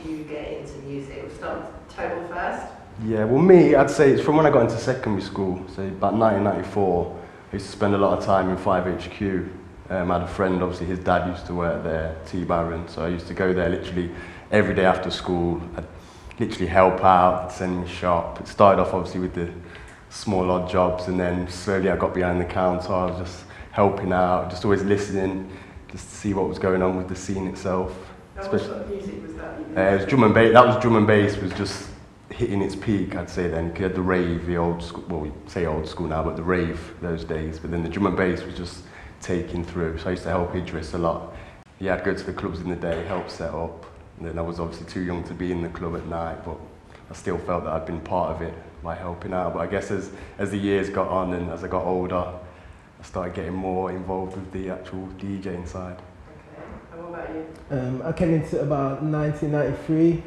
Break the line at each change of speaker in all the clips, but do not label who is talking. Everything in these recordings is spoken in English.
you get into music? We'll start with Total first.
Yeah, well me, I'd say it's from when I got into secondary school, so about 1994. I used to spend a lot of time in 5HQ. I had a friend, obviously his dad used to work there, T Baron, so I used to go there literally every day after school. I'd literally help out, send me shop. It started off obviously with the small odd jobs, and then slowly I got behind the counter. I was just helping out, just always listening, just to see what was going on with the scene itself.
What sort of music was that?
It was drum and bass. That was drum and bass was just hitting its peak, I'd say then. You had the rave, the old school, well we say old school now, but the rave those days. But then the drum and bass was just taking through. So I used to help Idris a lot. Yeah, I'd go to the clubs in the day, help set up. And then I was obviously too young to be in the club at night, but I still felt that I'd been part of it by helping out. But I guess as the years got on and as I got older, I started getting more involved with the actual DJing side.
Okay, and what about you?
I came into it about 1993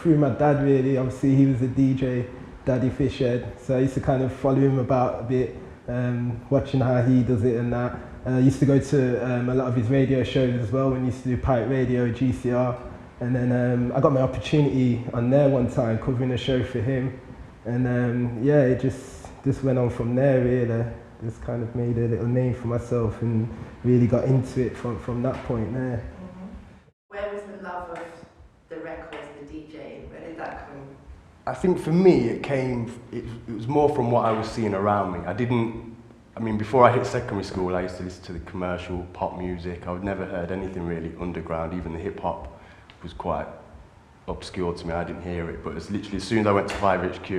through my dad really. Obviously he was a DJ, Daddy Fishhead, so I used to kind of follow him about a bit, watching how he does it and that. I used to go to a lot of his radio shows as well when he used to do Pirate Radio, GCR. And then I got my opportunity on there one time covering a show for him. And yeah, it just went on from there really. Just kind of made a little name for myself and really got into it from that point there.
Mm-hmm. Where was the love of the records, the DJing? Where did that come?
I think for me it was more from what I was seeing around me. Before I hit secondary school, I used to listen to the commercial pop music. I'd never heard anything really underground, even the hip hop was quite obscure to me. I didn't hear it, but it's literally as soon as I went to 5HQ,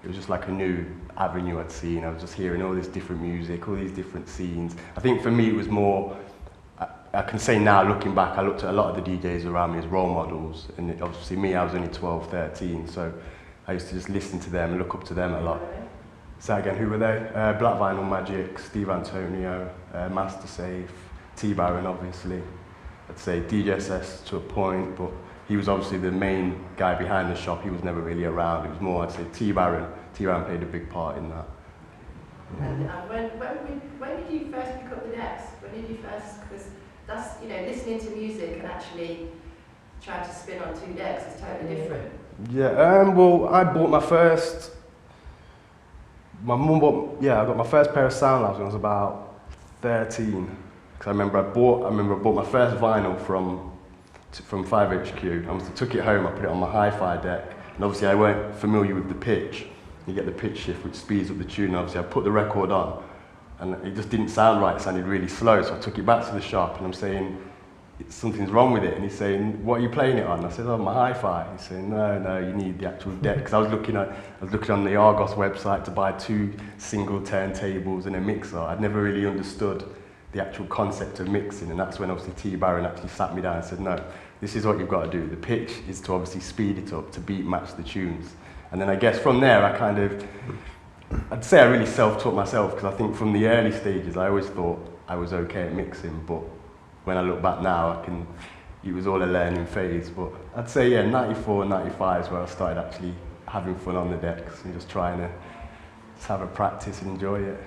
it was just like a new avenue I'd seen. I was just hearing all this different music, all these different scenes. I think for me it was more, I can say now looking back, I looked at a lot of the DJs around me as role models, and obviously me, I was only 12, 13, so I used to just listen to them and look up to them a lot. So again, who were they? Black Vinyl Magic, Steve Antonio, Master Safe, T Baron obviously. I'd say DJSS to a point, but he was obviously the main guy behind the shop. He was never really around. It was more, I'd say, T Baron. T Baron played a big part in that.
And when did you first pick up the decks? When did you first, because that's, listening to music and actually trying to spin on two decks is totally different.
Yeah, well, I bought my first, I got my first pair of sound labs when I was about 13. Because I remember I bought my first vinyl from 5HQ. I took it home, I put it on my hi-fi deck, and obviously I weren't familiar with the pitch. You get the pitch shift which speeds up the tune, and obviously I put the record on, and it just didn't sound right, it sounded really slow, so I took it back to the shop, and I'm saying, something's wrong with it, and he's saying, what are you playing it on? I said, oh, my hi-fi. He's saying, no, you need the actual deck, because I was looking on the Argos website to buy 2 single turntables and a mixer. I'd never really understood the actual concept of mixing, and that's when obviously T Baron actually sat me down and said, no, this is what you've got to do. The pitch is to obviously speed it up to beat match the tunes. And then I guess from there I'd say I really self-taught myself, because I think from the early stages I always thought I was okay at mixing, but when I look back now it was all a learning phase. But I'd say 94, 95 is where I started actually having fun on the decks and just trying to just have a practice and enjoy it.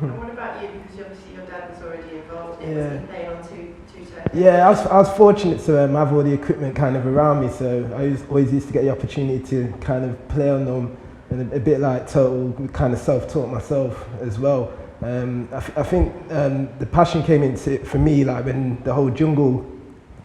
And what about you? Because obviously your dad was already involved in it. Was he playing on two turntables?
Yeah, I was fortunate to have all the equipment kind of around me, so I always used to get the opportunity to kind of play on them, and a bit like Total, kind of self-taught myself as well. I think the passion came into it for me like when the whole jungle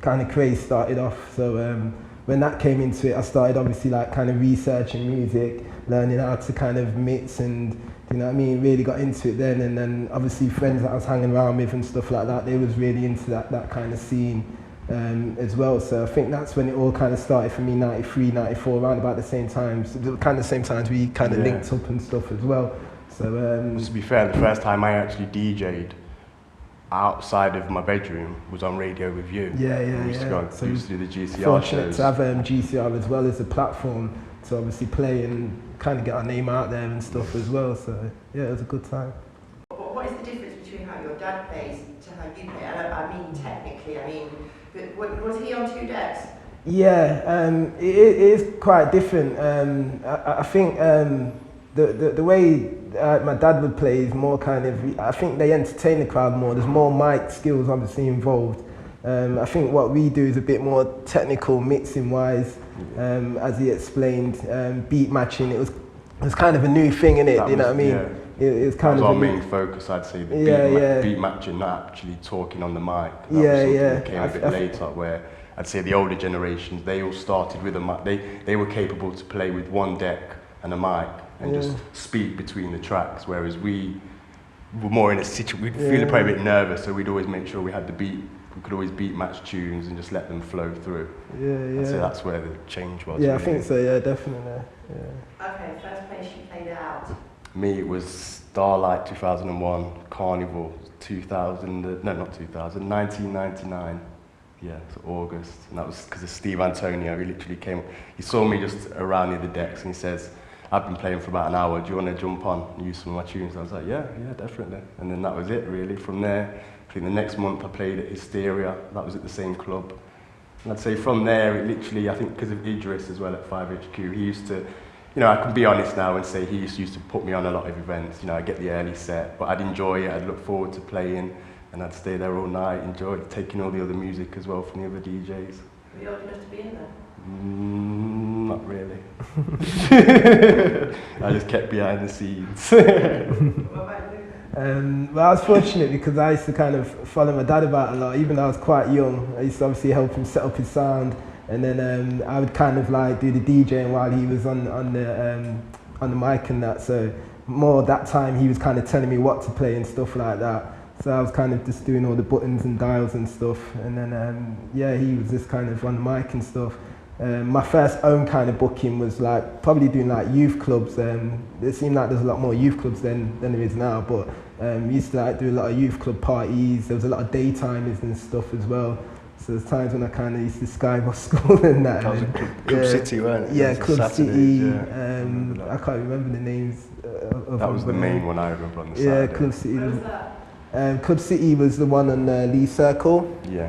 kind of craze started off. So when that came into it, I started obviously like kind of researching music, learning how to kind of mix, and you know what I mean, really got into it then. And then obviously friends that I was hanging around with and stuff like that, they was really into that kind of scene as well. So I think that's when it all kind of started for me, 93, 94, around about the same times, kind of same times we kind of linked up and stuff as well. So
to be fair, the first time I actually DJ'd outside of my bedroom was on Radio with you.
Yeah.
We used to do the GCR
fortunate
shows.
to have GCR as well as a platform to obviously play and kind of get our name out there and stuff as well. So yeah, it was a good time.
What is the difference between how your dad plays to how you play? I mean technically, but was he on two decks?
Yeah, it is quite different. I think the way my dad would play is more kind of, I think they entertain the crowd more. There's more mic skills obviously involved. I think what we do is a bit more technical, mixing wise, as he explained, beat matching. It was kind of a new thing, innit? You know what I mean?
Yeah.
It was kind
that
of
was our main focus, I'd say. The beat matching, not actually talking on the mic. That was something that came a bit later, where I'd say the older generations, they all started with a mic. They were capable to play with one deck and a mic and just speak between the tracks, whereas we were more in a situation, we'd feel probably a bit nervous, so we'd always make sure we had the beat. We could always beat match tunes and just let them flow through. I'd say that's where the change was.
Yeah, really. I think so, yeah, definitely. Yeah.
Okay, first place you played out?
Me, it was Starlight 2001, Carnival 1999. Yeah, so August. And that was because of Steve Antonio. He literally came, he saw me just around near the decks and he says, I've been playing for about an hour, do you want to jump on and use some of my tunes? And I was like, yeah, definitely. And then that was it, really. From there, I think the next month I played at Hysteria. That was at the same club. And I'd say from there, it literally, I think because of Idris as well at 5HQ, he used to, you know, I can be honest now and say he used to put me on a lot of events. You know, I'd get the early set, but I'd enjoy it, I'd look forward to playing, and I'd stay there all night, enjoy taking all the other music as well from the other DJs.
Were you old enough to be in there?
Not really. I just kept behind the scenes.
What about you?
Well, I was fortunate because I used to kind of follow my dad about a lot, even though I was quite young. I used to obviously help him set up his sound, and then I would kind of like do the DJing while he was on the mic and that. So more that time he was kind of telling me what to play and stuff like that. So I was kind of just doing all the buttons and dials and stuff, and then he was just kind of on the mic and stuff. My first own kind of booking was like probably doing like youth clubs. It seemed like there's a lot more youth clubs than there is now, but we used to like do a lot of youth club parties. There was a lot of daytimers and stuff as well. So there's times when I kind of used to skywalk school and that.
That was Club City, weren't it?
Yeah, Club City.
I
can't remember the names.
That was the main one I remember on the Saturday.
Yeah, Club City.
Where was that?
Club City was the one on Lee Circle.
Yeah.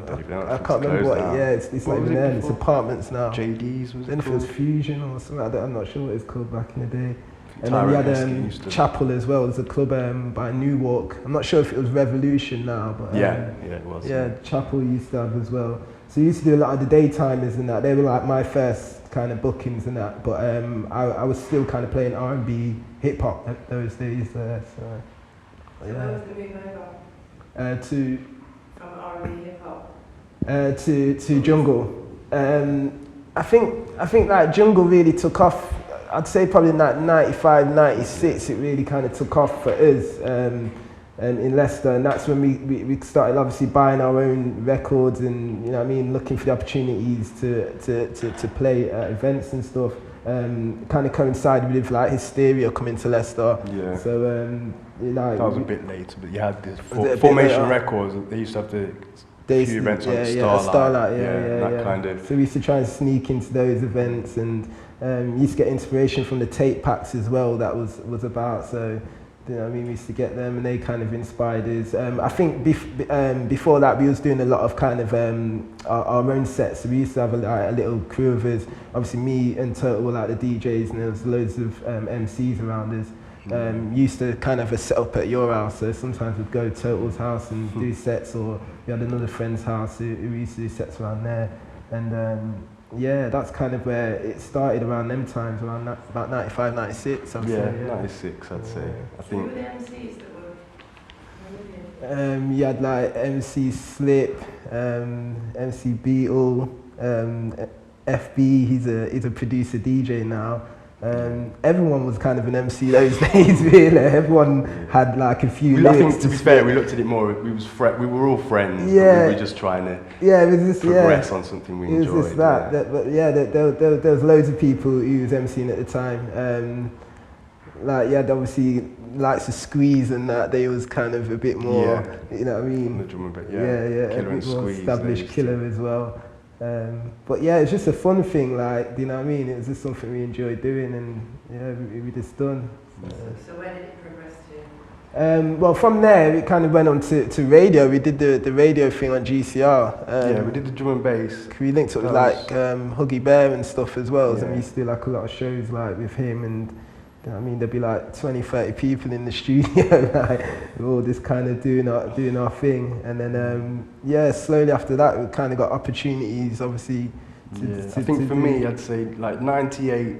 I can't remember what.
Now.
Yeah, it's not even there. It's apartments now.
JD's was it?
Then if it was Fusion or something like that, I'm not sure what it's called back in the day. And
Tyra
then we had Chapel as well. There's a club by Newark. I'm not sure if it was Revolution now, but
it was.
Yeah, Chapel used to have as well. So we used to do a lot of the daytimers and that. They were like my first kind of bookings and that. But I was still kind of playing R&B, hip hop those days. So
where was the move over? From R&B hip hop?
To jungle. I think like jungle really took off. I'd say probably in that 95, 96, it really kind of took off for us in Leicester, and that's when we started obviously buying our own records and, you know what I mean, looking for the opportunities to play at events and stuff. Kind of coincided with like Hysteria coming to Leicester.
Yeah.
So
that was a bit later, but you had this Formation Records. They used to have the few events on Starlight. That kind of.
So we used to try and sneak into those events, and used to get inspiration from the tape packs as well. That was about. So, you know, we used to get them, and they kind of inspired us. I think before that, we was doing a lot of kind of our own sets. So we used to have a little crew of us. Obviously, me and Total were like the DJs, and there was loads of MCs around us. Used to kind of set up at your house, so sometimes we'd go to Total's house and do sets, or we had another friend's house who used to do sets around there, and that's kind of where it started around them times, around about 95, 96, I'd say.
96, I'd say. I think.
Who were the MCs that were?
You had like MC Slip, MC Beetle, FB, he's a producer DJ now. Everyone was kind of an MC those days, really. Everyone had like a few lyrics.
I think, to be fair, we looked at it more. We were all friends.
Yeah.
We were just trying to.
Yeah, it was just
progress on something we enjoyed.
It was just that. There was loads of people who was MCing at the time. Like you had obviously likes of Squeeze and that. They was kind of a bit more. You know what I mean?
The drum a bit,
Killer and Squeeze. Established Killer as well. But yeah, it's just a fun thing, like, you know what I mean? It was just something we enjoyed doing, and we just done.
So where did it progress to?
Well, from there, it kind of went on to radio. We did the radio thing on GCR.
We did the drum and bass.
We linked up with like Huggy Bear and stuff as well, and we used to do like a lot of shows like with him, and You know what I mean, there'd be like 20, 30 people in the studio, like, we're all just kind of doing our thing. And then, slowly after that, we kind of got opportunities, obviously.
I think for me, I'd say like 98,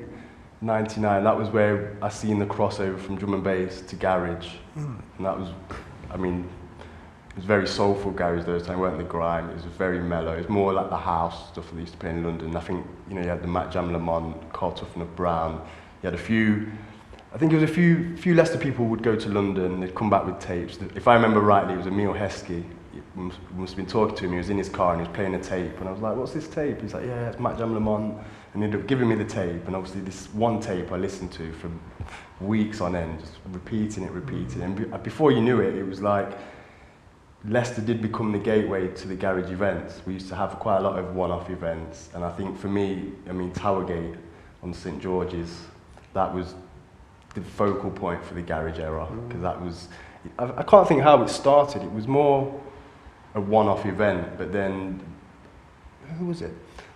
99, that was where I seen the crossover from drum and bass to garage. And that was, I mean, it was very soulful garage those times. It weren't the grime, it was very mellow. It was more like the house stuff that they used to play in London. I think, you know, you had the Matt Jam Lamont, Carl Toughen of Brown. You had a few, I think it was a few Leicester people would go to London, they'd come back with tapes. If I remember rightly, it was Emil Heskey. He must have been talking to him, he was in his car and he was playing a tape. And I was like, what's this tape? He's like, yeah, it's Matt Jam Lamont. And he ended up giving me the tape. And obviously this one tape I listened to for weeks on end, just repeating it. And before you knew it, it was like, Leicester did become the gateway to the garage events. We used to have quite a lot of one-off events. And I think for me, I mean, Towergate on St. George's, that was the focal point for the garage era, because that was, I can't think how it started. It was more a one-off event, but then, who was it?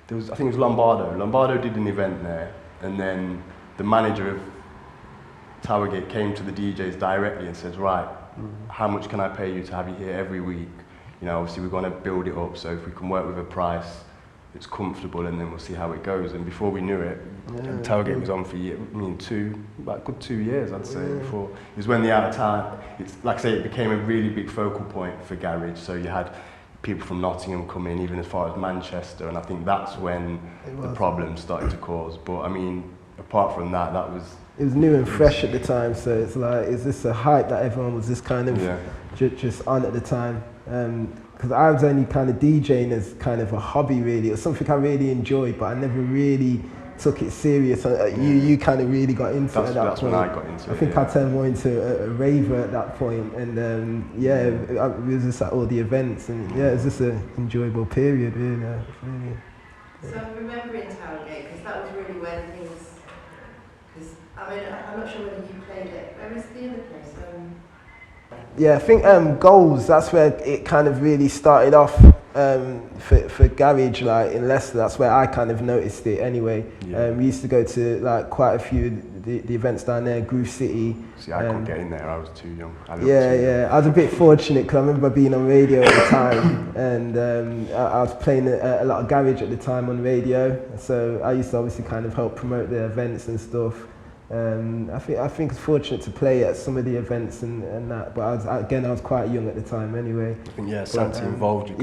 I think it was Lombardo. Lombardo did an event there, and then the manager of Towergate came to the DJs directly and says, right, how much can I pay you to have you here every week? You know, obviously we're going to build it up, so if we can work with a price, it's comfortable, and then we'll see how it goes. And before we knew it, Towergate was on for about good 2 years, I'd say. Before it was when the out of town, it's like I say, it became a really big focal point for garage. So you had people from Nottingham come in, even as far as Manchester, and I think that's when the problems started to cause. But I mean, apart from that,
it was new and fresh at the time. So it's like, is this a hype that everyone was just kind of just on at the time? Because I was only kind of DJing as kind of a hobby, really. It was something I really enjoyed, but I never really took it serious. You kind of really got into it at that point.
That's when I got into it.
I think I turned more into a raver at that point, and it was just at all the events, and it was just an enjoyable period, really.
So remembering Towergate, because that was really when things, because I mean, I'm not sure whether you played it. Where was the other place?
Yeah, I think Goals, that's where it kind of really started off for garage, like in Leicester. That's where I kind of noticed it anyway. We used to go to like quite a few the events down there, Groove City.
See, I couldn't get in there, I was too young.
I was a bit fortunate because I remember being on radio at the time, and I was playing a lot of garage at the time on radio. So I used to obviously kind of help promote the events and stuff. I think it's fortunate to play at some of the events and that, but I was quite young at the time anyway.
I think Santi involved you.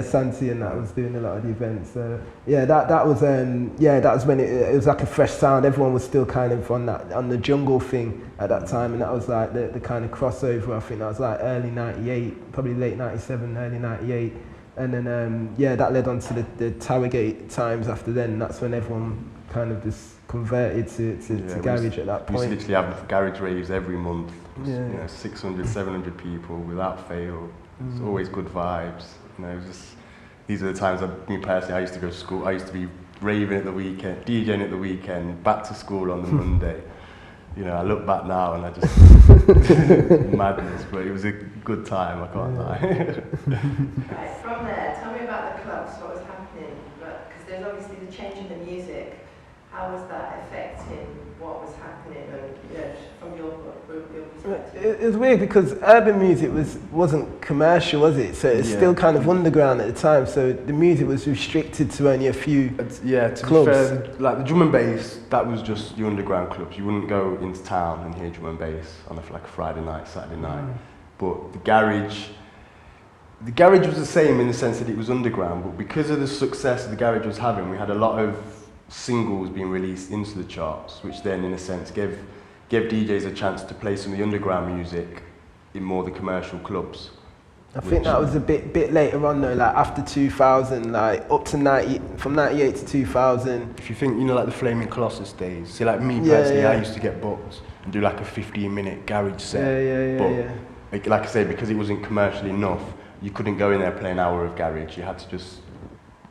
Santi and that was doing a lot of the events. So that was when it was like a fresh sound. Everyone was still kind of on the jungle thing at that time, and that was like the kind of crossover. I think that was like early '98, probably late '97, early '98. And then that led on to the Towergate times after then. That's when everyone kind of just converted to garage at that point.
We used to literally have garage raves every month. You know, 600, 700 people without fail. It's always good vibes. You know, these are the times me personally, I used to go to school. I used to be raving at the weekend, DJing at the weekend, back to school on the Monday. You know, I look back now and I just madness, but it was a good time, I can't lie.
Right, from there, tell me about the clubs, what was happening, because there's obviously the change in the music. How was that affecting what was happening, and from your perspective?
It was weird because urban music wasn't commercial, was it? So it's still kind of underground at the time. So the music was restricted to only a few clubs.
To be fair, like the drum and bass, that was just the underground clubs. You wouldn't go into town and hear drum and bass on a Friday night, Saturday night. But the garage was the same in the sense that it was underground. But because of the success the garage was having, we had a lot of singles being released into the charts, which then in a sense gave DJs a chance to play some of the underground music in more the commercial clubs.
I think that was a bit later on though, like after 2000, like up to 90, from 98 to 2000.
If you think, you know, like the Flaming Colossus days, see like me personally, I used to get booked and do like a 15-minute garage set. But like I say, because it wasn't commercially enough, you couldn't go in there and play an hour of garage. You had to just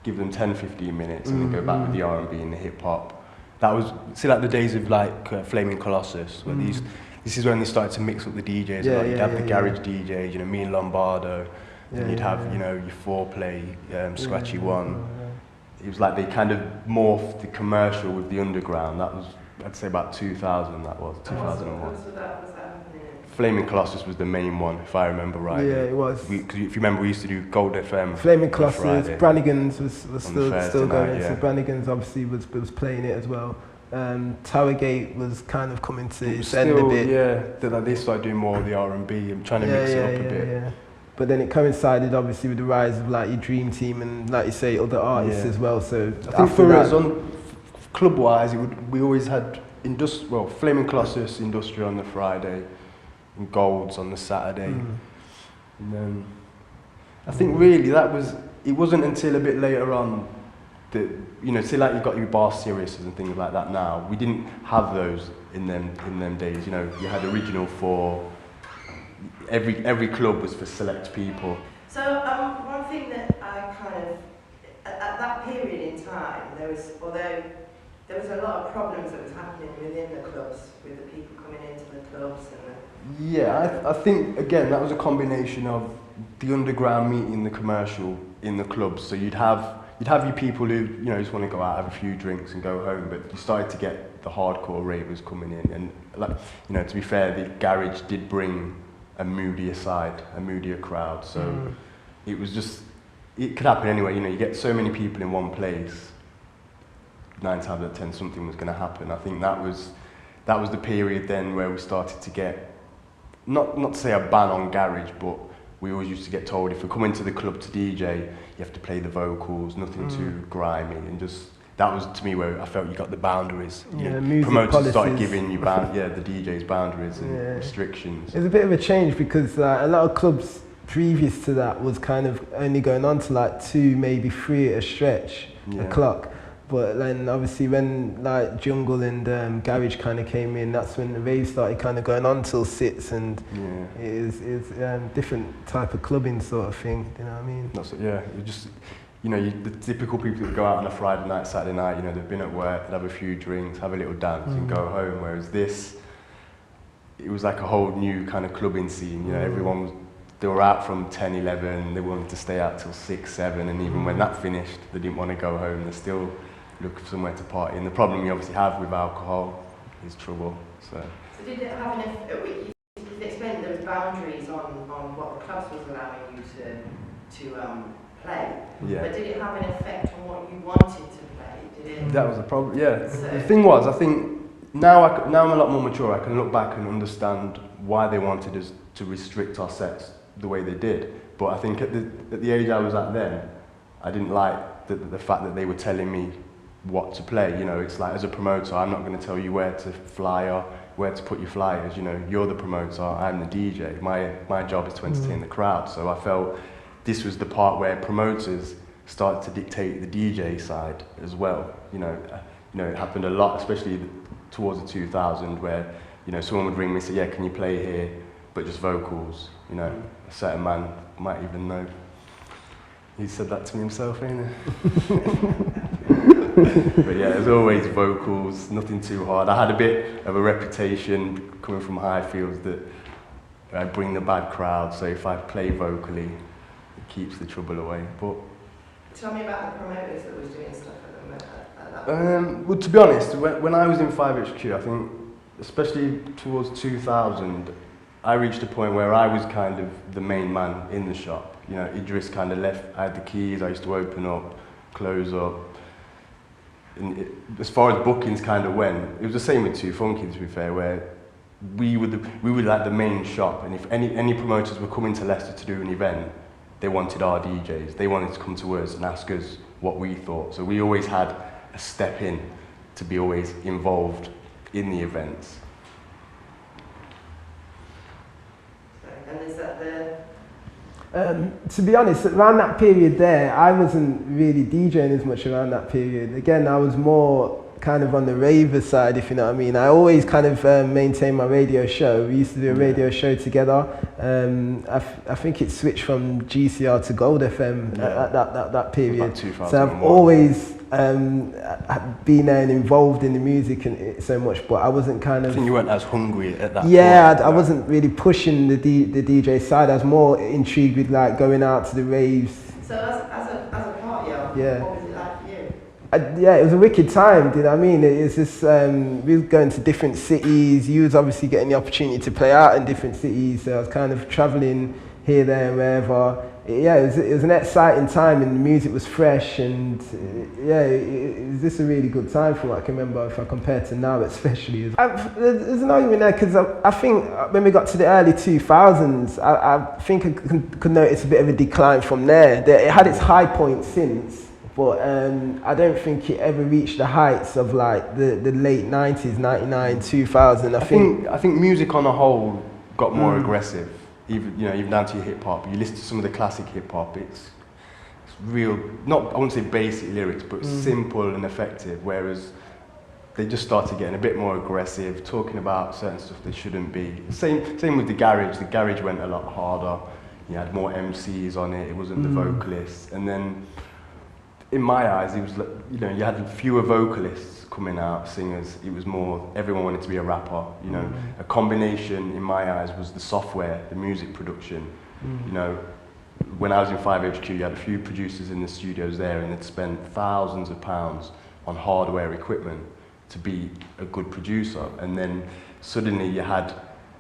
give them 10-15 minutes and then go back with the R&B and the hip hop. That was, see, like the days of like Flaming Colossus, where this is when they started to mix up the DJs. You'd have the garage DJs, you know, me and Lombardo, and you'd have, you know, your foreplay, Saquii one. It was like they kind of morphed the commercial with the underground. I'd say about 2000. That was 2001.
So that was happening.
Flaming Colossus was the main one, if I remember right.
Yeah, it was.
Because if you remember, we used to do Gold FM.
Flaming Colossus,
Friday.
Brannigan's was still going.
Yeah.
So Brannigan's obviously was playing it as well. Towergate was kind of coming to its end a bit.
Yeah, they started doing more of the R&B and trying to mix it up a bit.
Yeah. But then it coincided obviously with the rise of like your Dream Team and, like you say, other artists as well. So
I think for us, club-wise, we always had Flaming Colossus, Industrial on the Friday, and Golds on the Saturday. And then I think really it wasn't until a bit later on that, say like you've got your bar series and things like that now. We didn't have those in them days. You had Original 4. Every club was for select people.
So one thing that I kind of, at that period in time, there was a lot of problems that was happening within the clubs, with the people coming into the clubs and
I think again that was a combination of the underground meeting the commercial in the clubs. So you'd have your people who just want to go out, have a few drinks and go home, but you started to get the hardcore ravers coming in, and to be fair, the garage did bring a moodier side, a moodier crowd. So it could happen anyway. You get so many people in one place. 9 times out of 10, something was going to happen. I think that was the period then where we started to get, not to say a ban on garage, but we always used to get told if we come into the club to DJ, you have to play the vocals, nothing too grimy, and just that was to me where I felt you got the boundaries. Promoters
policies.
Started giving you the DJs boundaries and restrictions.
It was a bit of a change because a lot of clubs previous to that was kind of only going on to like 2, maybe 3 at a stretch, a clock. But then obviously when like Jungle and Garage kind of came in, that's when the rave started kind of going on till 6, and it is different type of clubbing sort of thing. You know what I mean?
That's you just the typical people that go out on a Friday night, Saturday night. They've been at work, they'd have a few drinks, have a little dance, and go home. Whereas it was like a whole new kind of clubbing scene. They were out from 10, 11. They wanted to stay out till 6, 7, and even when that finished, they didn't want to go home. They're still look for somewhere to party. And the problem you obviously have with alcohol is trouble. So
did it have an effect? You explained there was boundaries on what the clubs was allowing you to play. Yeah. But did it have an effect on what you wanted to play? Did it?
That was the problem. Yeah. So the thing was, I think now I'm a lot more mature. I can look back and understand why they wanted us to restrict our sets the way they did. But I think at the age I was at then, I didn't like the fact that they were telling me what to play. It's like, as a promoter, I'm not going to tell you where to fly or where to put your flyers. You're the promoter, I'm the DJ. My job is to entertain the crowd. So I felt this was the part where promoters started to dictate the DJ side as well. It happened a lot, especially towards the 2000, where someone would ring me and say, can you play here, but just vocals. A certain man might even know. He said that to me himself, ain't it? But there's always vocals, nothing too hard. I had a bit of a reputation coming from Highfields that I bring the bad crowd, so if I play vocally, it keeps the trouble away. But
tell me about the promoters that was doing stuff at that point.
Well, to be honest, when I was in 5HQ, I think, especially towards 2000, I reached a point where I was kind of the main man in the shop. Idris kind of left, I had the keys, I used to open up, close up. And as far as bookings kind of went, it was the same with Too Funky, to be fair, where we were like the main shop, and if any promoters were coming to Leicester to do an event, they wanted our DJs. They wanted to come to us and ask us what we thought. So we always had a step in to be always involved in the events.
And is that the...
To be honest, around that period there, I wasn't really DJing as much around that period. Again, I was more kind of on the raver side, if you know what I mean. I always kind of maintained my radio show. We used to do a radio show together. I think it switched from GCR to Gold FM at that period. So I've always been there and involved in the music and so much, but I wasn't kind of...
I think you weren't as hungry at that point.
I wasn't really pushing the DJ side. I was more intrigued with like going out to the raves.
So as a party, what was it like for you?
yeah, it was a wicked time, do you know what I mean? It was just, we was going to different cities. You was obviously getting the opportunity to play out in different cities, so I was kind of travelling here, there and wherever. Yeah, it was an exciting time, and the music was fresh, and yeah, it was just a really good time from what I can remember, if I compare to now especially. There's an argument there, because I think when we got to the early 2000s, I think I could notice a bit of a decline from there. It had its high point since, but I don't think it ever reached the heights of like the late 90s, 99, 2000. I
think music on a whole got more aggressive. Even down to your hip hop. You listen to some of the classic hip hop. It's real. Not, I wouldn't say basic lyrics, but simple and effective. Whereas they just started getting a bit more aggressive, talking about certain stuff they shouldn't be. Same with the garage. The garage went a lot harder. You had more MCs on it. It wasn't the vocalists. And then, in my eyes, it was like, you had fewer vocalists coming out, singers. It was more, everyone wanted to be a rapper. A combination in my eyes was the software, the music production. When I was in 5HQ, you had a few producers in the studios there, and they'd spent thousands of pounds on hardware equipment to be a good producer. And then suddenly you had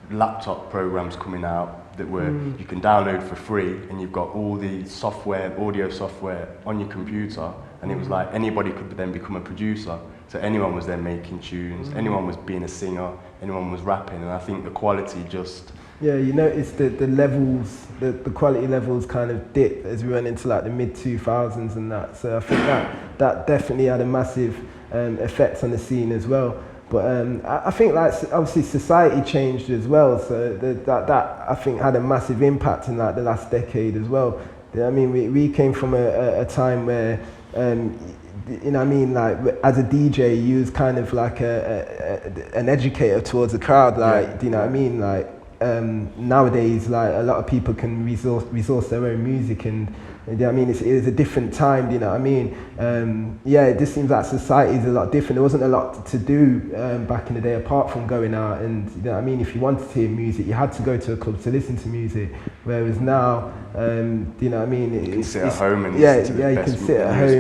laptop programs coming out that were you can download for free, and you've got all the software, audio software on your computer, and it was like anybody could then become a producer. So anyone was then making tunes, anyone was being a singer, anyone was rapping, and I think the quality just...
Yeah, you noticed the levels, the quality levels kind of dipped as we went into like the mid-2000s and that. So I think that definitely had a massive effect on the scene as well. But I think like obviously society changed as well, so that I think had a massive impact in like the last decade as well. I mean, we came from a time where like as a DJ, you was kind of like an educator towards the crowd, like, do you know what I mean? Like nowadays, like a lot of people can resource their own music, and you know what I mean, it is a different time, do you know what I mean? It just seems like society is a lot different. There wasn't a lot to do back in the day apart from going out, and you know what I mean, if you wanted to hear music, you had to go to a club to listen to music. Whereas now, do you know what I mean?
You can sit at home and listen to the best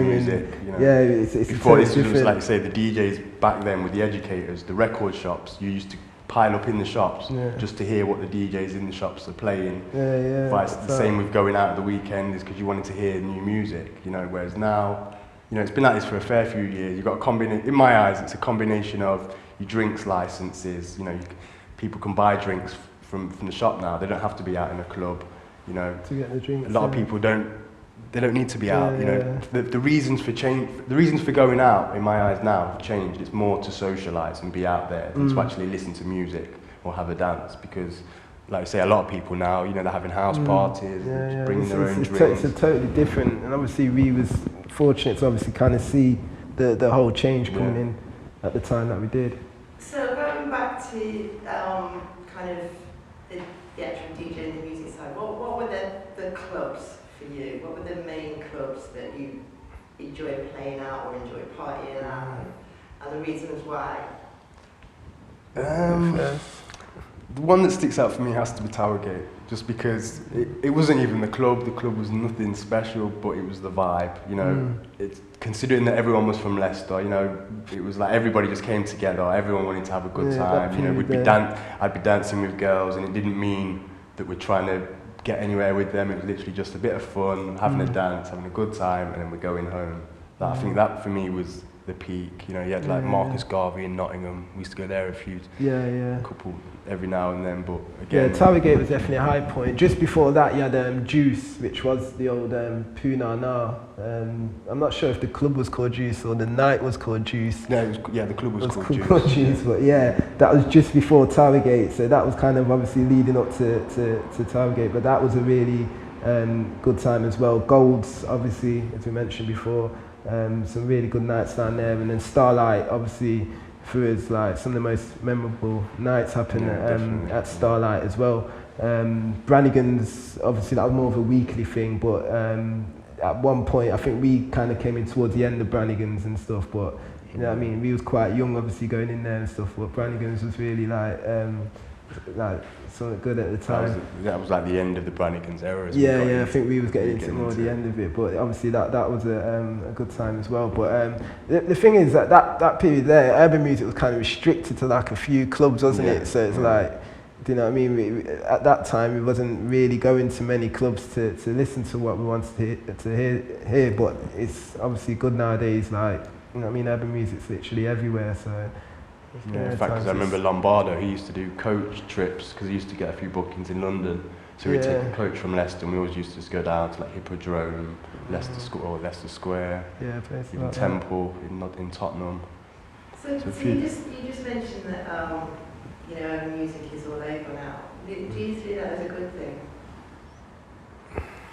music.
It's
before
totally
this was like, say, the DJs back then with the educators, the record shops, you used to pile up in the shops just to hear what the DJs in the shops are playing. The same with going out at the weekend, is because you wanted to hear new music, whereas now, it's been like this for a fair few years. You've got a combination, in my eyes, it's a combination of your drinks licenses. People can buy drinks from the shop now. They don't have to be out in a club, to
get the drinks.
A lot of people don't need to be out, The reasons for change, the reasons for going out, in my eyes now, have changed. It's more to socialise and be out there than to actually listen to music or have a dance, because, like I say, a lot of people now, they're having house parties, bringing their own drinks.
It's totally different, and obviously we was fortunate to obviously kind of see the whole change coming in at the time that we did.
So going back to kind of the actual DJ and the music side, what were the clubs for you? What were the main clubs that you enjoyed playing out or enjoyed partying at, and the reasons why?
The one that sticks out for me has to be Towergate, just because it wasn't even the club was nothing special, but it was the vibe, It's, considering that everyone was from Leicester, it was like everybody just came together, everyone wanted to have a good time, I'd be dancing with girls, and it didn't mean that we're trying to get anywhere with them. It was literally just a bit of fun, having a dance, having a good time, and then we're going home. I think that for me was the peak. You had like Marcus Garvey in Nottingham. We used to go there a couple every now and then, but again...
Towergate was definitely a high point. Just before that, you had Juice, which was the old Puna now. I'm not sure if the club was called Juice or the night was called Juice.
No, the club was called Juice.
But that was just before Towergate, so that was kind of obviously leading up to Towergate, but that was a really good time as well. Golds, obviously, as we mentioned before, some really good nights down there, and then Starlight, obviously, for us, like some of the most memorable nights happened at Starlight as well. Brannigan's, obviously, that was more of a weekly thing, but at one point, I think we kind of came in towards the end of Brannigan's and stuff, but you know what I mean, we was quite young, obviously, going in there and stuff, but Brannigan's was really like like something good at the time.
That was like the end of the Brannigans era.
I think we was getting into more the end of it, but obviously that was a good time as well. But the thing is that period there, urban music was kind of restricted to like a few clubs, wasn't it? So it's like, do you know what I mean? We, at that time, we wasn't really going to many clubs to listen to what we wanted to hear. But it's obviously good nowadays. Like, you know what I mean? Urban music's literally everywhere. So.
In fact, because I remember Lombardo, he used to do coach trips because he used to get a few bookings in London. So we'd take a coach from Leicester, and we always used to just go down to like Hippodrome, Leicester Square, even like Temple in Tottenham.
So you just mentioned that music is all over now. Do you see that as a good thing?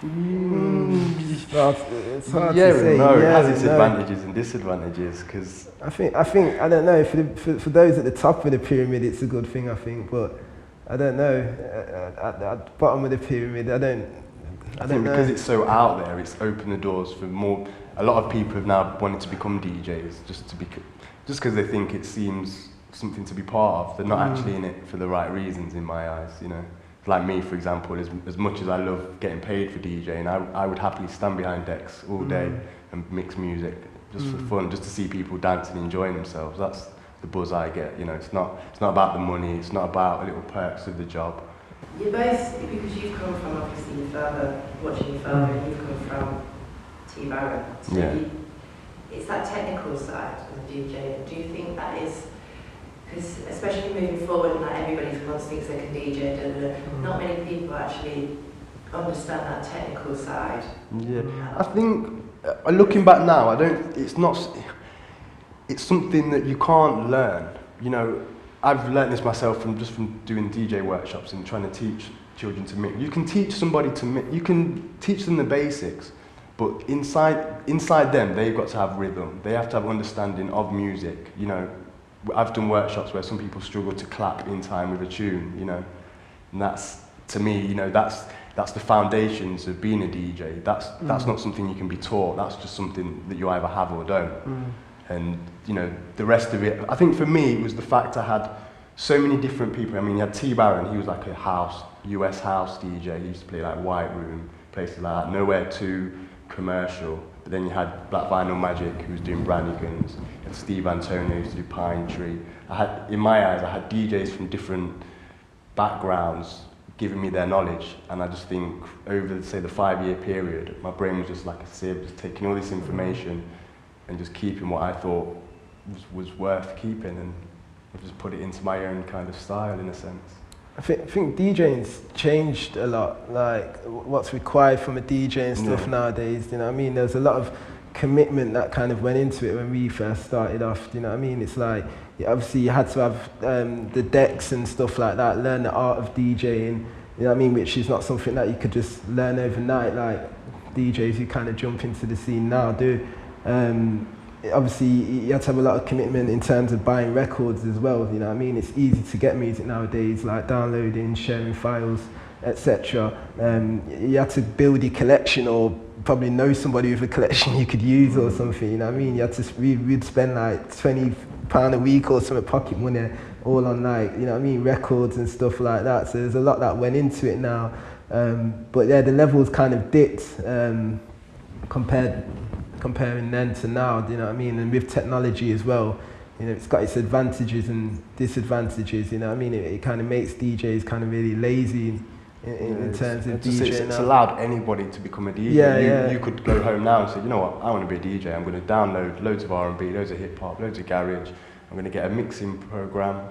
It's hard to say.
No, it has its advantages and disadvantages. Because
I think I don't know, for those at the top of the pyramid it's a good thing, I think, but I don't know, at the bottom of the pyramid I don't know.
Because it's so out there, it's opened the doors for more. A lot of people have now wanted to become DJs just because they think it seems something to be part of. They're not actually in it for the right reasons in my eyes, you know. Like me, for example, as much as I love getting paid for DJing, I would happily stand behind decks all day and mix music just for fun, just to see people dancing and enjoying themselves. That's the buzz I get, you know. It's not about the money, it's not about the little perks of the job.
You're both, because you've come from obviously your father, watching your father, and you've come from T Baron. So it's that technical side of the DJ. Do you think that is, because especially moving forward, like everybody once thinks they can DJ, not many people actually understand that technical side.
Yeah, I think looking back now, it's something that you can't learn. You know, I've learned this myself from doing DJ workshops and trying to teach children to mix. You can teach somebody to mix, you can teach them the basics, but inside them, they've got to have rhythm. They have to have understanding of music, you know. I've done workshops where some people struggle to clap in time with a tune, you know, and that's, to me, you know, that's the foundations of being a DJ. That's not something you can be taught. That's just something that you either have or don't. And you know, the rest of it, I think for me, it was the fact I had so many different people. I mean, you had T Baron, he was like a US house DJ. He used to play like White Room, places like that, nowhere too commercial. But then you had Black Vinyl Magic, who was doing Brannigans, and Steve Antonio, who used to do Pine Tree. In my eyes, I had DJs from different backgrounds giving me their knowledge, and I just think over, say, the 5-year period, my brain was just like a sieve, just taking all this information and just keeping what I thought was worth keeping, and I've just put it into my own kind of style, in a sense.
I think DJing's changed a lot, like what's required from a DJ and stuff nowadays, you know what I mean? There's a lot of commitment that kind of went into it when we first started off, you know what I mean? It's like, obviously you had to have the decks and stuff like that, learn the art of DJing, you know what I mean, which is not something that you could just learn overnight like DJs who kind of jump into the scene now do. Obviously you have to have a lot of commitment in terms of buying records as well, you know what I mean? It's easy to get music nowadays, like downloading, sharing files, etc. You have to build your collection, or probably know somebody with a collection you could use or something, you know what I mean? You have to, we'd spend like £20 a week or something, pocket money, all on like, you know what I mean, records and stuff like that. So there's a lot that went into it now. But yeah, the levels kind of dipped comparing then to now, you know what I mean? And with technology as well, you know, it's got its advantages and disadvantages, you know what I mean? It kind of makes DJs kind of really lazy in terms of DJing.
It's allowed anybody to become a DJ. You could go home now and say, you know what, I want to be a DJ. I'm going to download loads of R&B, loads of hip hop, loads of garage. I'm going to get a mixing program.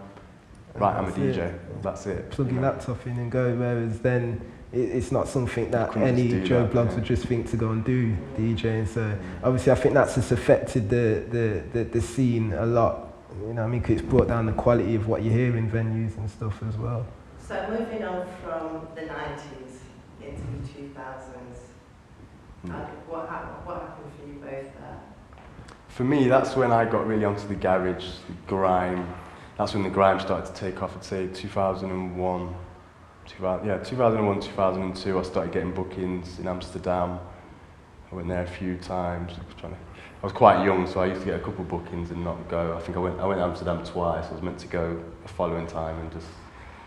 Right, I'm a DJ. That's it.
Plug your laptop in and go. Whereas then it's not something that any Joe Blogs would just think to go and do DJing. So obviously I think that's just affected the scene a lot. You know what I mean? 'Cause it's brought down the quality of what you hear in venues and stuff as well.
So moving on from the 90s into the 2000s, what happened for you both there?
For me, that's when I got really onto the garage, the grime. That's when the grime started to take off. I'd say 2001, 2002. I started getting bookings in Amsterdam. I went there a few times. I was quite young, so I used to get a couple of bookings and not go. I think I went to Amsterdam twice. I was meant to go the following time and just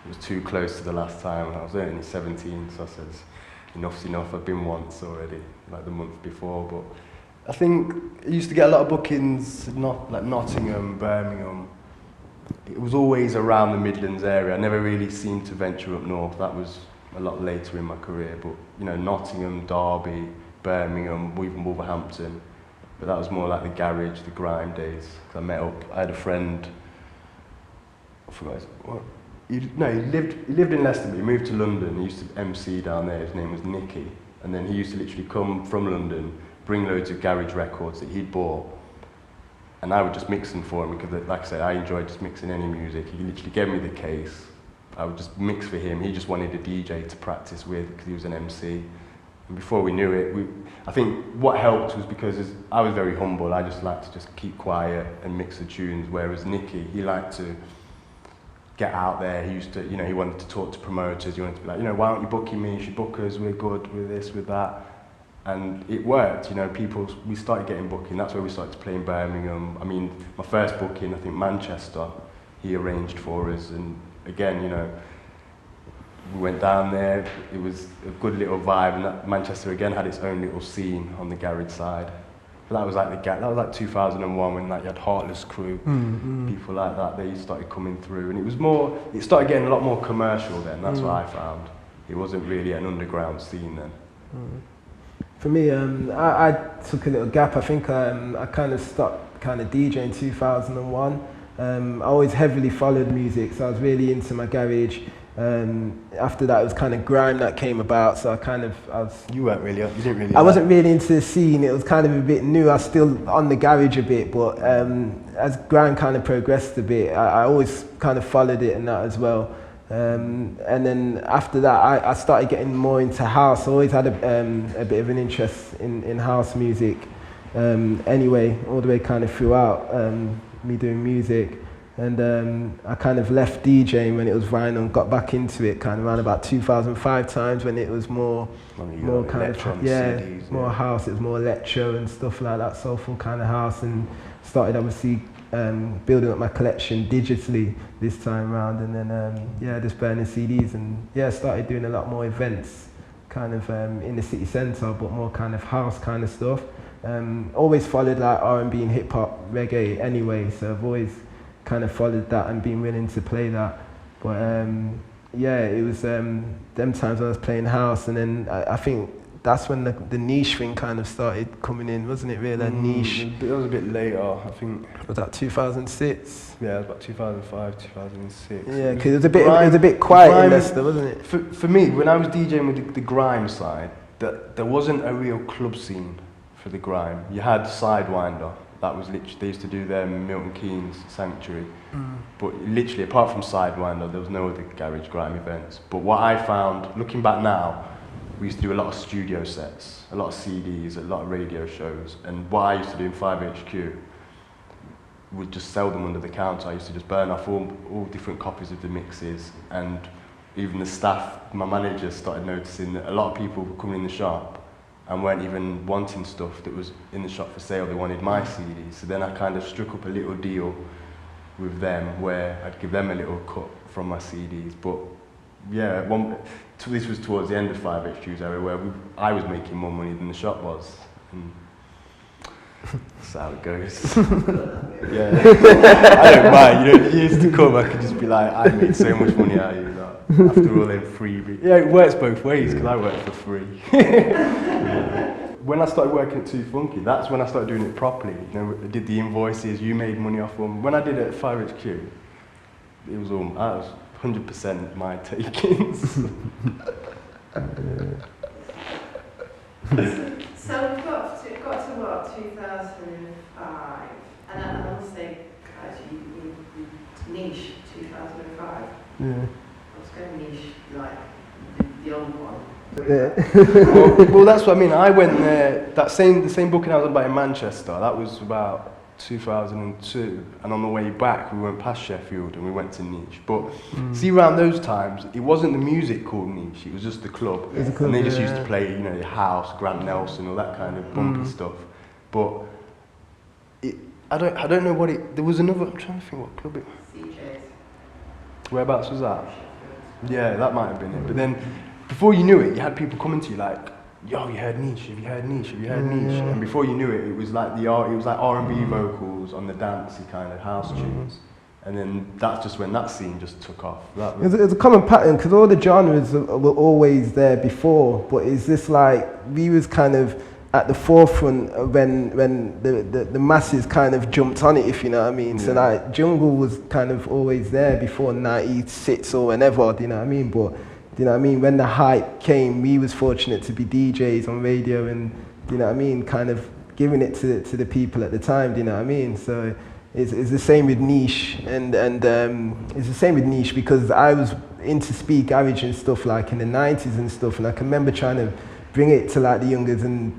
it was too close to the last time. I was only 17, so I said, enough's enough. I've been once already, like the month before. But I think I used to get a lot of bookings, like Nottingham, Birmingham. It was always around the Midlands area. I never really seemed to venture up north. That was a lot later in my career. But you know, Nottingham, Derby, Birmingham, even Wolverhampton. But that was more like the garage, the grime days. 'Cause I had a friend. I forgot what. He lived in Leicester, but he moved to London. He used to MC down there. His name was Nicky, and then he used to literally come from London, bring loads of garage records that he'd bought, and I would just mix them for him because, like I said, I enjoyed just mixing any music. He literally gave me the case. I would just mix for him. He just wanted a DJ to practice with because he was an MC. And before we knew it, I think what helped was because I was very humble. I just liked to just keep quiet and mix the tunes, whereas Nicky, he liked to get out there. He used to, you know, he wanted to talk to promoters. He wanted to be like, you know, why aren't you booking me? You should book us. We're good with this, with that. And it worked, you know, we started getting booking. That's where we started to play in Birmingham. I mean, my first booking, I think Manchester, he arranged for us. And again, you know, we went down there. It was a good little vibe. And Manchester again had its own little scene on the garage side. But that was like 2001 when like you had Heartless Crew, people like that. They started coming through, and it started getting a lot more commercial then. That's what I found. It wasn't really an underground scene then.
For me, I took a little gap. I think I kind of stopped kind of DJing in 2001. I always heavily followed music, so I was really into my garage. After that, it was kind of grime that came about, so
You didn't really.
I wasn't really into the scene. It was kind of a bit new. I was still on the garage a bit, but as grime kind of progressed a bit, I always kind of followed it and that as well. And then after that, I started getting more into house. I always had a bit of an interest in house music. Anyway, all the way kind of throughout me doing music. And I kind of left DJing when it was vinyl and got back into it kind of around about 2005 times when it was more kind of CDs, more house. It was more electro and stuff like that, soulful kind of house, and started obviously building up my collection digitally this time around, and then just burning CDs, and started doing a lot more events kind of in the city centre, but more kind of house kind of stuff. Always followed like R&B and hip hop, reggae anyway, so I've always kind of followed that and been willing to play that. But it was them times when I was playing house, and then I think that's when the niche thing kind of started coming in, wasn't it really? Niche.
It was a bit later, I think.
Was that 2006?
Yeah, it was about 2005, 2006.
Yeah, because it was a bit quiet in Leicester, wasn't it?
For me, when I was DJing with the grime side, there wasn't a real club scene for the grime. You had Sidewinder. That was literally, they used to do their Milton Keynes Sanctuary. But literally, apart from Sidewinder, there was no other garage grime events. But what I found, looking back now, we used to do a lot of studio sets, a lot of CDs, a lot of radio shows. And what I used to do in 5HQ would just sell them under the counter. I used to just burn off all different copies of the mixes. And even the staff, my manager started noticing that a lot of people were coming in the shop and weren't even wanting stuff that was in the shop for sale. They wanted my CDs. So then I kind of struck up a little deal with them where I'd give them a little cut from my CDs. But yeah, this was towards the end of 5HQ's era where I was making more money than the shop was. And that's how it goes. Yeah, I don't mind. You know, years to come, I could just be like, I made so much money out of you. After all them freebies. Yeah, it works both ways because I work for free. When I started working at Too Funky, that's when I started doing it properly. You know, I did the invoices, you made money off them. When I did it at 5HQ, it was 100% my takings.
So we've got to what, 2005, and I would say, guys, you niche 2005.
Yeah.
Niche, like the old one.
Yeah.
well, that's what I mean. I went there, the same booking I was on about in Manchester, that was about 2002. And on the way back, we went past Sheffield and we went to Niche. But see, around those times, it wasn't the music called Niche, it was just the club. And they just used to play, you know, the house, Grant Nelson, all that kind of bumpy stuff. But I don't know what there was another, I'm trying to think what club it was.
CJ's.
Whereabouts was that? Yeah, that might have been it. But then, before you knew it, you had people coming to you like, "Yo, you heard niche? Have you heard niche? Have you heard niche?" And before you knew it, it was like R&B vocals on the dancey kind of house tunes. And then that's just when that scene just took off.
It's a common pattern because all the genres were always there before, but it's just like we was kind of at the forefront when the masses kind of jumped on it, if you know what I mean. Yeah. So like jungle was kind of always there before 96 or whenever, do you know what I mean? But do you know what I mean? When the hype came, we was fortunate to be DJs on radio and, do you know what I mean, kind of giving it to the people at the time, do you know what I mean? So it's the same with niche, and it's the same with niche because I was into speed garage and stuff like in the 90s and stuff, and I can remember trying to bring it to like the youngers, and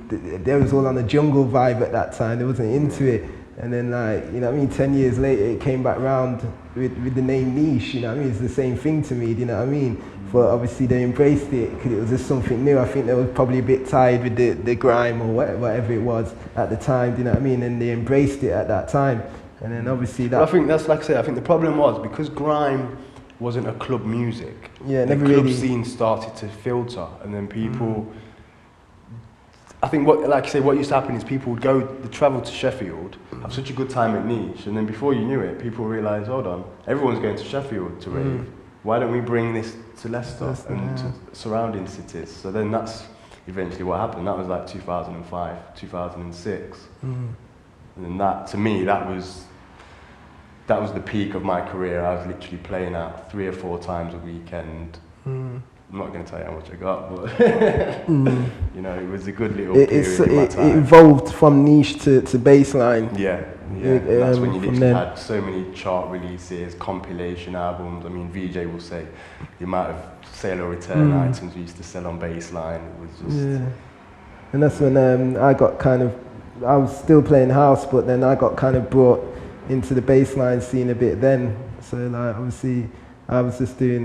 they was all on a jungle vibe at that time. They wasn't into it, and then like, you know what I mean, 10 years later it came back round with the name niche, you know what I mean. It's the same thing to me, do you know what I mean? But obviously they embraced it because it was just something new. I think they were probably a bit tired with the grime or whatever it was at the time, do you know what I mean? And they embraced it at that time. And then obviously that...
But I think that's, like I say, I think the problem was because grime wasn't a club music,
yeah,
the club scene started to filter, and then people... I think what used to happen is people would travel to Sheffield, have such a good time at niche, and then before you knew it, people realised, hold on, everyone's going to Sheffield to rave. Why don't we bring this to Leicester and to surrounding cities? So then that's eventually what happened. That was like 2005, 2006. And then that, to me, that was the peak of my career. I was literally playing out 3 or 4 times a weekend. I'm not going to tell you how much I got, but you know, it was a good little period in my time.
It evolved from niche to baseline.
Yeah. That's when you literally had so many chart releases, compilation albums. I mean, VJ will say the amount of sale or return items we used to sell on baseline. It was just... Yeah.
And that's when I was still playing house, but then I got kind of brought into the baseline scene a bit then. So like, obviously, I was just doing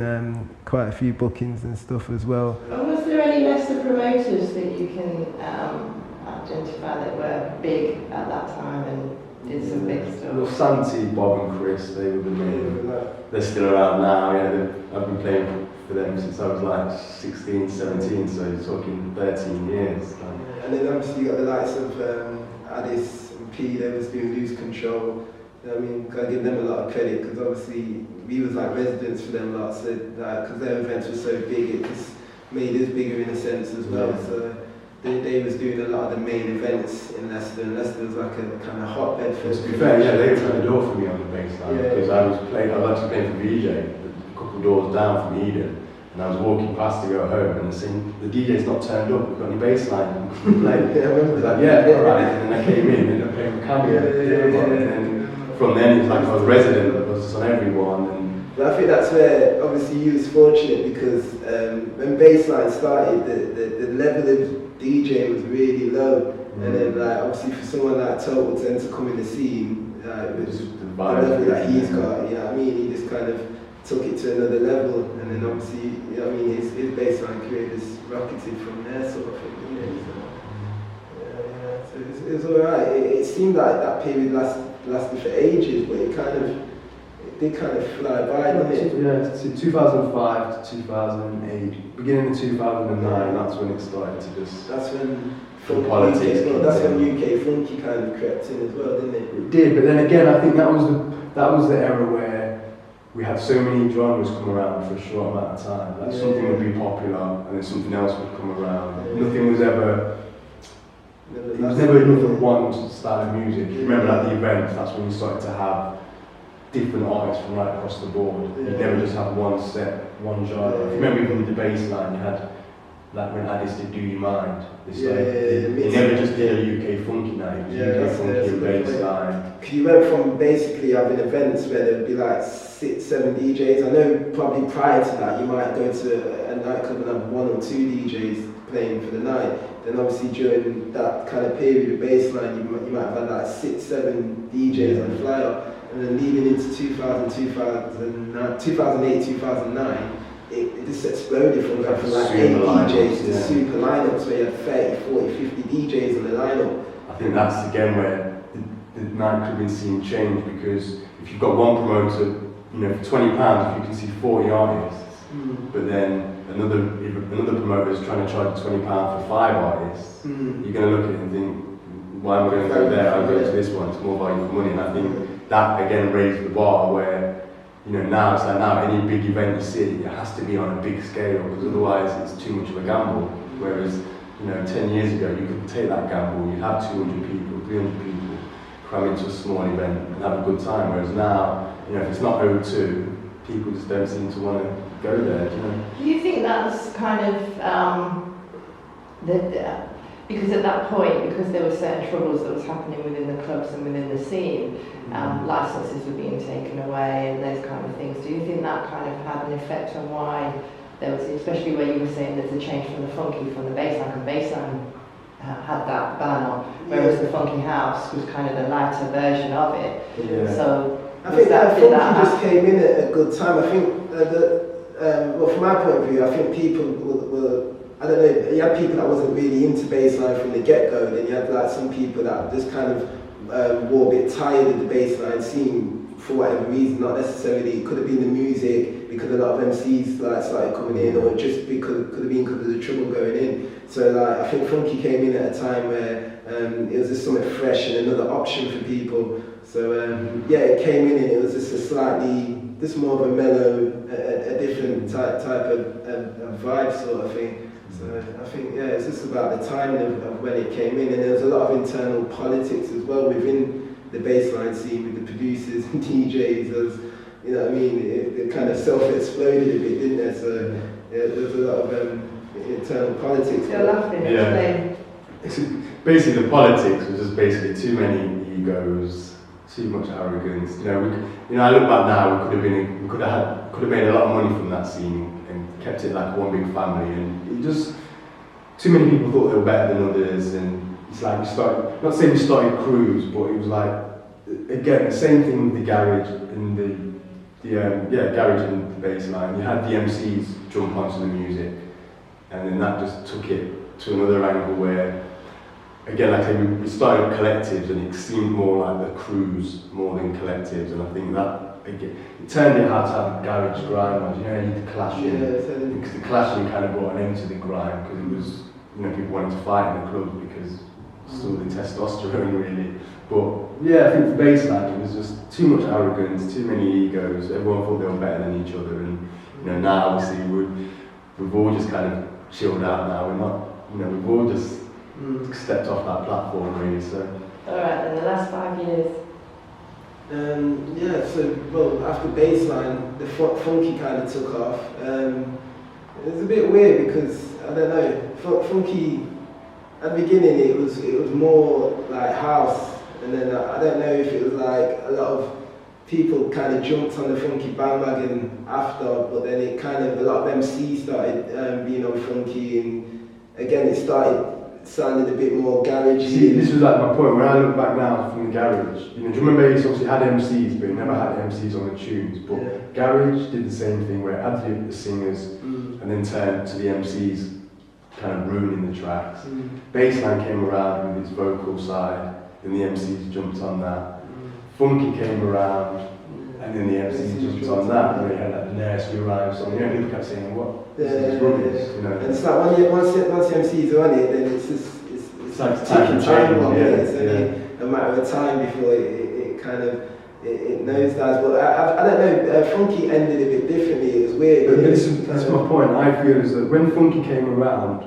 quite a few bookings and stuff as well.
And was there any Leicester promoters that you can identify that were big at that time and did some big stuff?
Well, Santi, Bob and Chris, they were the main. They're still around now. Yeah, I've been playing for them since I was like 16, 17, so you're talking 13 years.
And then obviously you got the likes of Addis and P, they was doing Lose Control. I mean, I give them a lot of credit because obviously we was like residents for them lot, so because their events were so big, it just made us bigger in a sense as well. Yeah. So they was doing a lot of the main events in Leicester, and Leicester was like a kind of hotbed for...
To be fair, yeah, they opened the door for me on the baseline because I was actually playing for VJ, a couple of doors down from Eden, and I was walking past to go home, and saying, the DJ's not turned up, we've got any baseline, play. I was like, alright, and then I came in and I played with Cameo, and then from then it's like I was resident, I was just on everyone.
But I think that's where obviously you was fortunate because when baseline started, the level of DJ was really low, and then like obviously for someone like Total then to come in the scene, it was the level that he's got, you know what I mean? He just kind of took it to another level, and then obviously, you know what I mean, his baseline career just rocketed from there sort of thing, you know, so it was alright. It seemed like that period lasted for ages, but it did kind of fly by, didn't it?
Yeah, so 2005 to 2008, beginning of 2009, that's when it started to just...
That's when
politics.
That's when UK Funky kind of crept in as well, didn't it?
It did, but then again, I think that was the era where we had so many genres come around for a short amount of time. Like something would be popular, and then something else would come around. Nothing was ever... It was never enough of one style of music. You remember at the events, that's when you started to have different artists from right across the board. You never just have one set, one genre. If you remember even with the bass line, you had, like when Addis did Do You Mind, they never just did a UK Funky night, UK Funky and bass line.
Because you went from basically having events where there would be like 6, 7 DJs. I know probably prior to that, you might go to a nightclub and have 1 or 2 DJs playing for the night. Then obviously during that kind of period of baseline, you might have had like 6, 7 DJs on the flyer. And then leading into 2008, 2009, it just exploded from like 8 DJs to super lineups where you had 30, 40, 50 DJs on the lineup.
I think that's again where the nightclubbing scene changed, because if you've got one promoter, you know, for £20, if you can see 40 artists, but then another promoter is trying to charge £20 for 5 artists, you're going to look at it and think, why am I going to go there? I'll go to this one, it's more value for money. And I think that again raised the bar where, you know, now it's like now any big event you see, it has to be on a big scale because otherwise it's too much of a gamble. Whereas, you know, 10 years ago you could take that gamble, you'd have 200 people, 300 people, cram into a small event and have a good time. Whereas now, you know, if it's not O2, people just don't seem to want to go there, do you know?
Do you think that's kind of, because at that point, because there were certain troubles that was happening within the clubs and within the scene, licenses were being taken away and those kind of things, do you think that kind of had an effect on why there was, especially where you were saying there's a change from the funky, from the bassline, and bassline had that ban on, whereas the funky house was kind of the lighter version of it.
Yeah.
So
I think that funky just came in at a good time. I think well, from my point of view, I think people were I don't know, you had people that wasn't really into bassline from the get-go, then you had like some people that just kind of were a bit tired of the bassline scene for whatever reason, not necessarily, it could have been the music, because a lot of MCs like started coming in, or just because could have been because of the trouble going in. So like, I think funky came in at a time where it was just something fresh and another option for people. So yeah, it came in and it was just a slightly, just more of a mellow, a different type of vibe sort of thing. So I think, yeah, it's just about the timing of when it came in, and there was a lot of internal politics as well within the bassline scene with the producers and DJs. As you know what I mean, it kind of self-exploded a bit, didn't there? So yeah, there was a lot of internal politics.
You're laughing, explain.
Basically the politics was just basically too many egos, too much arrogance. You know, I look back now, we could have made a lot of money from that scene and kept it like one big family, and it just, too many people thought they were better than others, and it's like we started, not saying we started crews, but it was like, again, the same thing with the garage and the garage and the bass line. You had the MCs jump onto the music, and then that just took it to another angle where, again, like I say, we started collectives, and it seemed more like the crews more than collectives, and I think that again, it turned it out to have a garage grind. You know, you could clash in, because the clashing kind of brought an end to the grind, because it was, you know, people wanted to fight in the club because still the testosterone really. But yeah, I think for bassline it was just too much arrogance, too many egos. Everyone thought they were better than each other, and you know, now obviously we've all just kind of chilled out now. We're not, you know, we've all just stepped off that platform really. So.
Alright, then the last 5 years.
Yeah, so well, after bassline, the funky kind of took off. It was a bit weird because I don't know, funky at the beginning it was more like house, and then I don't know if it was like a lot of people kind of jumped on the funky bandwagon after, but then it kind of, a lot of MCs started being on funky, and again it started sounded a bit more garagey.
See, this was like my point, when I look back now from the garage, you know, do you remember he obviously had MCs, but he never had MCs on the tunes, but garage did the same thing where it had the singers and then turned to the MCs kind of ruining the tracks. Bassline came around with its vocal side, and the MCs jumped on that. Funky came around, and then the MCs jumped on that, where he had like the nursery rhyme song. You know, people kept saying, what? This is rubbish, you know.
And it's like, once the MCs are on it, then it's just, it's
like
ticking time on it. It's
yeah.
a matter of time before it kind of, it nosedives. But I don't know, funky ended a bit differently. It was weird.
But that's my point. I feel is that when funky came around,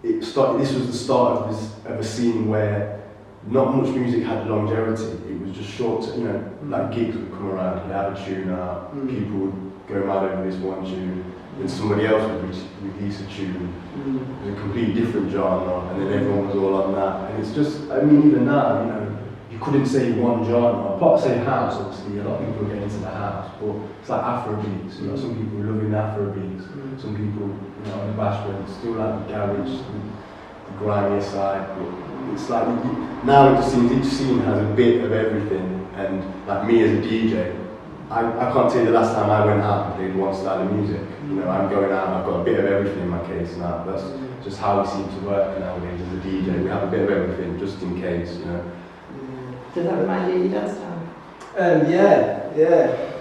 this was the start of a scene where not much music had longevity. It was just short, you know, like gigs would come around, you'd have a tune out, people would go mad over this one tune, then somebody else would release a tune. It was a completely different genre, and then everyone was all on that. And it's just, I mean, even now, you know, you couldn't say one genre. Apart from say house, obviously, a lot of people get into the house, but it's like Afrobeats. You know, some people loving Afrobeats, some people, you know, on the bashment still like the garage, the grimier side. But it's like now it just seems each scene has a bit of everything, and like me as a DJ, I can't tell you the last time I went out and played one style of music. You know, I'm going out and I've got a bit of everything in my case now. That's just how we seem to work nowadays as a DJ. We have a bit of everything just in case, you know.
Does that remind you of your dance time?
Yeah.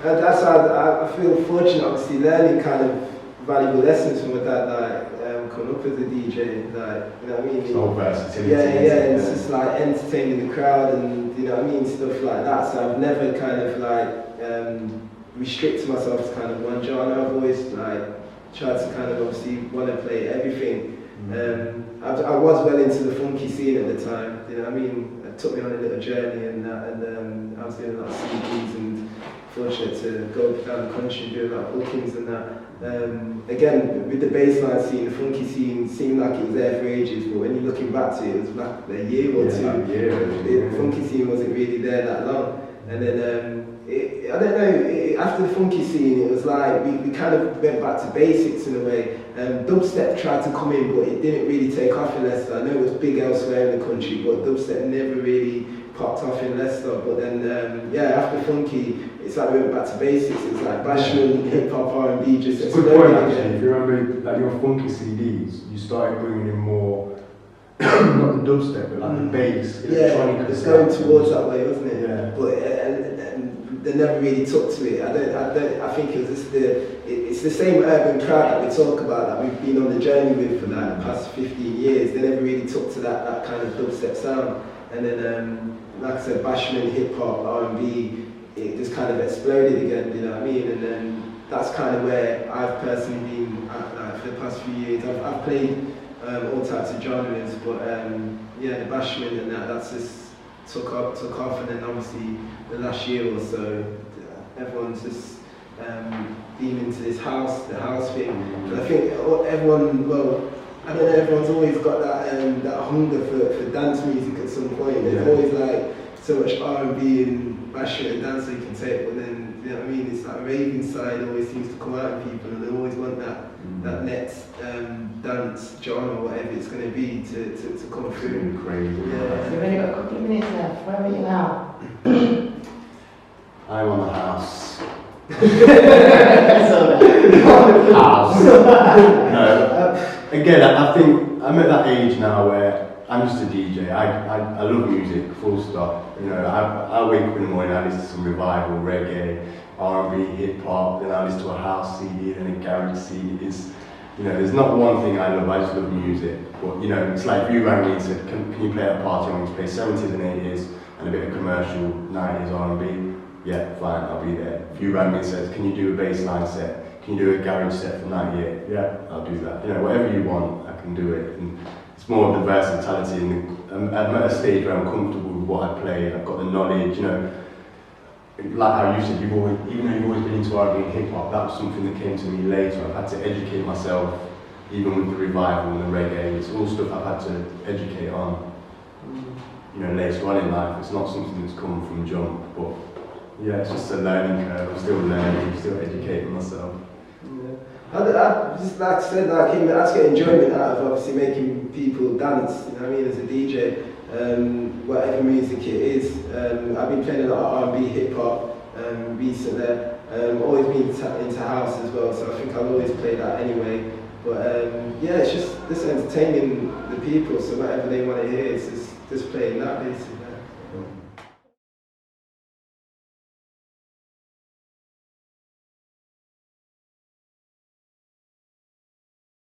That's how I feel fortunate, obviously, learning kind of valuable lessons from my dad, like coming up as a DJ, like, you know what I mean?
So versatility.
Yeah, it's just like entertaining the crowd and, you know what I mean, stuff like that. So I've never kind of like restricted myself to kind of one genre. I've always like tried to kind of obviously want to play everything. I was well into the funky scene at the time, you know what I mean? It took me on a little journey and that, and I was doing a lot of CDs and fortunate to go down the country and do a lot of bookings and that. Again, with the bassline scene, the funky scene seemed like it was there for ages, but when you're looking back to it, it was like a year or two. The funky scene wasn't really there that long. And then, I don't know, after the funky scene, it was like we kind of went back to basics in a way. Dubstep tried to come in, but it didn't really take off in Leicester. I know it was big elsewhere in the country, but dubstep never really popped off in Leicester. But then, after funky, it's like we went back to basics. It was like bashment, hip hop, R&B, just
exploded. Good point, actually. If you remember, like your funky CDs, you started bringing in more, not the dubstep, but like the bass, electronic.
Yeah, it's going towards that way, wasn't it?
Yeah.
But they never really took to it. I think it was just it's the same urban crowd that we talk about that we've been on the journey with for like the past 15 years. They never really took to that kind of dubstep sound. And then, like I said, bashment, hip hop, R&B, it just kind of exploded again. You know what I mean? And then that's kind of where I've personally been at, like, for the past few years. I've played all types of genres, but the bashment and that's just took off, and then obviously the last year or so, everyone's just been into the house thing. And I think everyone, I don't know, everyone's always got that hunger for dance music at some point. There's always like so much R&B and bashment and dance that you can take, but then, you know what I mean, it's like raving side always seems to come out in people, and they always want that next dance genre, whatever it's going to be, to come through.
Crazy.
So we've only got a couple of minutes left. Where are you now?
I'm on the house.
House.
No. Again, I think I'm at that age now where I'm just a DJ. I love music, full stop. You know, I wake up in the morning, I listen to some revival, reggae, R&B, hip hop, then I listen to a house CD, then a garage CD. There's not one thing I love, I just love music. But, you know, it's like if you rang me and said, can you play at a party? I want you to play 70s and 80s and a bit of commercial, 90s R&B. Yeah, fine, I'll be there. If you rang me and said, can you do a bassline set? Can you do a garage set for 98? Yeah, I'll do that. You know, whatever you want, I can do it. And it's more of the versatility, and I'm at a stage where I'm comfortable with what I play. I've got the knowledge, you know. Like how you said, even though you've always been into R&B and hip hop, that was something that came to me later. I've had to educate myself, even with the revival and the reggae. It's all stuff I've had to educate on, you know, later on in life. It's not something that's come from jump, but yeah, it's just a learning curve. I'm still learning, still educating myself.
I just like I said, I just get enjoyment out of obviously making people dance, you know what I mean, as a DJ, whatever music it is. I've been playing a lot of R&B, hip hop recently, always been into house as well, so I think I'll always play that anyway. But it's just entertaining the people, so whatever they want to hear, it's just playing that basically.